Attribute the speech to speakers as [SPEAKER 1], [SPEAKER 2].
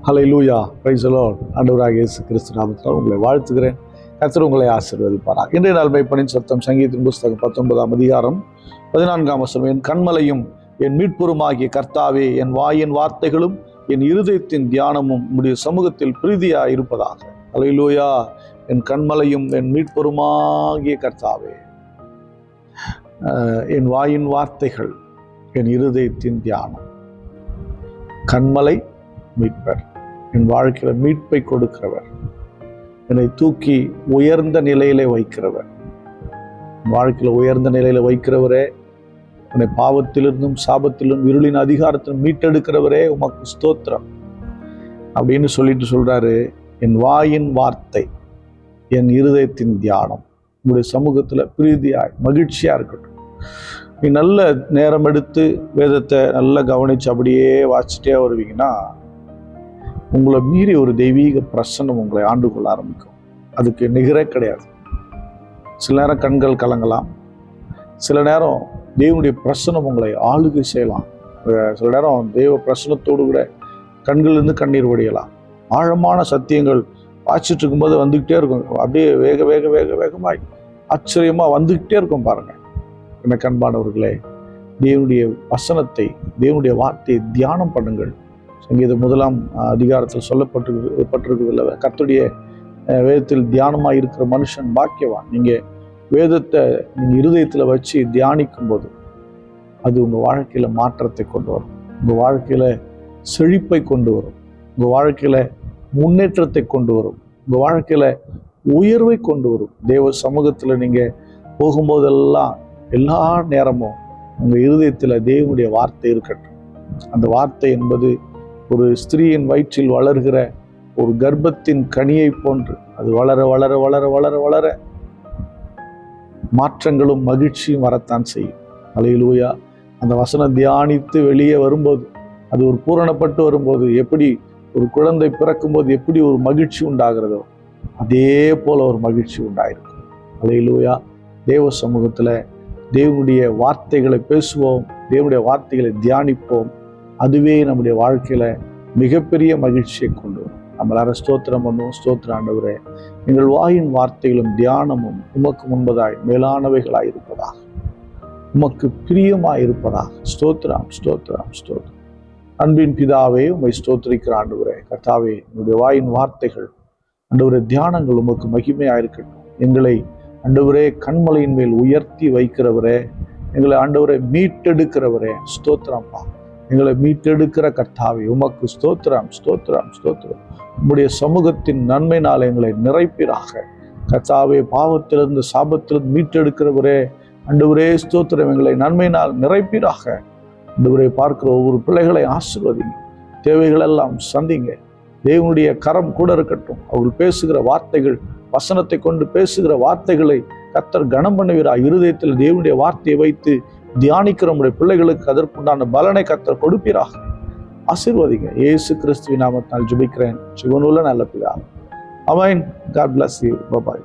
[SPEAKER 1] Hallelujah, praise the Lord. ஆண்டவராகிய இயேசு கிறிஸ்து நாமத்தினால் உங்களை வாழ்த்துகிறேன். கர்த்தர் உங்களை ஆசீர்வதிப்பாராக. இன்றைய நாள் மெய்ப்பனின் சத்தம் சங்கீதத்தின் புஸ்தகம் 19ஆம் அதிகாரம் 14ஆம் வசனம். என் கண்மலையும் என் மீட்புருமாகிய கர்த்தாவே, என் வாயின் வார்த்தைகளும் என் இருதயத்தின் தியானமும் உம்முடைய சமூகத்தில் பிரீதியாய் இருப்பதாக. ஹல்லேலூயா. என் கண்மலையும் என் மீட்புருமாகிய கர்த்தாவே, என் வாயின் வார்த்தைகள் என் இருதயத்தின் தியானம். கண்மலை மீட்பர், என் வாழ்க்கையில மீட்பை கொடுக்கிறவர், என்னை தூக்கி உயர்ந்த நிலையிலே வைக்கிறவர், வாழ்க்கையில உயர்ந்த நிலையில வைக்கிறவரே, என்னை பாவத்திலிருந்தும் சாபத்திலும் இருளின் அதிகாரத்திலும் மீட்டெடுக்கிறவரே, உமக்கு ஸ்தோத்திரம் அப்படின்னு சொல்லிட்டு சொல்றாரு. என் வாயின் வார்த்தை என் இருதயத்தின் தியானம் உங்களுடைய சமூகத்துல பிரீதியாய் மகிழ்ச்சியா இருக்கட்டும். நீ நல்ல நேரம் எடுத்து வேதத்தை நல்லா கவனிச்சு அப்படியே வாசிச்சிட்டே வருவீங்கன்னா உங்களை மீறி ஒரு தெய்வீக பிரசன்னம் உங்களை ஆண்டு கொள்ள ஆரம்பிக்கும். அதுக்கு நிகரே கிடையாது. சில நேரம் கண்கள் கலங்கலாம், சில நேரம் தேவனுடைய பிரசன்னம் உங்களை ஆளுகை செய்யலாம், சில நேரம் தெய்வ பிரசன்னத்தோடு கூட கண்களிலிருந்து கண்ணீர் வடியலாம். ஆழமான சத்தியங்கள் வாசிச்சுட்டு இருக்கும்போது வந்துக்கிட்டே இருக்கும், அப்படியே வேக வேக வேக வேகமாய் ஆச்சரியமா வந்துக்கிட்டே இருக்கும். பாருங்க என்ன கண்பானவர்களே, தேவனுடைய வசனத்தை, தேவனுடைய வார்த்தையை தியானம் பண்ணுங்கள். சங்கீதம் 1ஆம் அதிகாரத்தில் சொல்லப்பட்டிருக்குதுல்ல, கர்த்தருடைய வேதத்தில் தியானமாக இருக்கிற மனுஷன் பாக்கியவான். நீங்கள் வேதத்தை நீங்கள் இருதயத்தில் வச்சு தியானிக்கும் போது அது உங்கள் வாழ்க்கையில் மாற்றத்தை கொண்டு வரும், உங்கள் வாழ்க்கையில் செழிப்பை கொண்டு வரும், உங்கள் வாழ்க்கையில் முன்னேற்றத்தை கொண்டு வரும், உங்கள் வாழ்க்கையில் உயர்வை கொண்டு வரும். தேவ சமூகத்தில் நீங்கள் போகும்போதெல்லாம் எல்லா நேரமும் உங்கள் இருதயத்தில் தேவனுடைய வார்த்தை இருக்கட்டும். அந்த வார்த்தை என்பது ஒரு ஸ்திரீயின் வயிற்றில் வளர்கிற ஒரு கர்ப்பத்தின் கனியை போன்று அது வளர வளர வளர வளர வளர மாற்றங்களும் மகிழ்ச்சியும் வரத்தான் செய்யும். ஹல்லேலூயா. அந்த வசனம் தியானித்து வெளியே வரும்போது, அது ஒரு பூரணப்பட்டு வரும்போது, எப்படி ஒரு குழந்தை பிறக்கும்போது எப்படி ஒரு மகிழ்ச்சி உண்டாகிறதோ அதே போல ஒரு மகிழ்ச்சி உண்டாயிருக்கும். ஹல்லேலூயா. தேவ சமூகத்தில் தேவனுடைய வார்த்தைகளை பேசுவோம், தேவனுடைய வார்த்தைகளை தியானிப்போம். அதுவே நம்முடைய வாழ்க்கையில மிகப்பெரிய மகிழ்ச்சியை கொண்டு வரும். நம்மளால ஸ்தோத்திரம் பண்ணுவோம். ஸ்தோத்திர ஆண்டவரே, எங்கள் வாயின் வார்த்தைகளும் தியானமும் உமக்கு முன்பதாய் மேலானவைகளாய் இருப்பதாக, உமக்கு பிரியமாய் இருப்பதாக. ஸ்தோத்திரம் ஸ்தோத்திரம் ஸ்தோத்திரம். அன்பின் பிதாவே, உம்மை ஸ்தோத்திரிக்கிற ஆண்டவரே. கர்த்தாவே, என்னுடைய வாயின் வார்த்தைகள் ஆண்டவரே தியானங்கள் உமக்கு மகிமையாயிருக்கட்டும். எங்களை ஆண்டவரே கண்மலையின் மேல் உயர்த்தி வைக்கிறவரே, எங்களை ஆண்டவரை மீட்டெடுக்கிறவரே, ஸ்தோத்திரம்ப்பா. எங்களை மீட்டெடுக்கிற கர்த்தாவே, உமக்கு ஸ்தோத்திரம் ஸ்தோத்திரம் ஸ்தோத்திரம். உம்முடைய சமூகத்தின் நன்மையினால் எங்களை நிறைப்பீராக. கர்த்தாவே, பாவத்திலிருந்து சாபத்திலிருந்து மீட்டெடுக்கிறவரே, ஆண்டவரே ஸ்தோத்திரம். எங்களை நன்மையினால் நிறைப்பீராக. ஆண்டவரை பார்க்கிற ஒவ்வொரு பிள்ளைகளை ஆசீர்வதிங்க, தேவைகளெல்லாம் சந்திங்க. தேவனுடைய கரம் கூட இருக்கட்டும். அவர்கள் பேசுகிற வார்த்தைகள், வசனத்தை கொண்டு பேசுகிற வார்த்தைகளை கர்த்தர் கனம் பண்ணுவீரா. இருதயத்தில் தேவனுடைய வார்த்தையை வைத்து தியானிக்கிற நம்முடைய பிள்ளைகளுக்கு அதற்குண்டான பலனை கர்த்தர் கொடுப்பீராக. ஆசீர்வதிங்க. இயேசு கிறிஸ்துவின் நாமத்தால் ஜெபிக்கிறேன், ஜீவனுள்ள நல்ல பிதாவே. ஆமென். God bless you. Bye bye.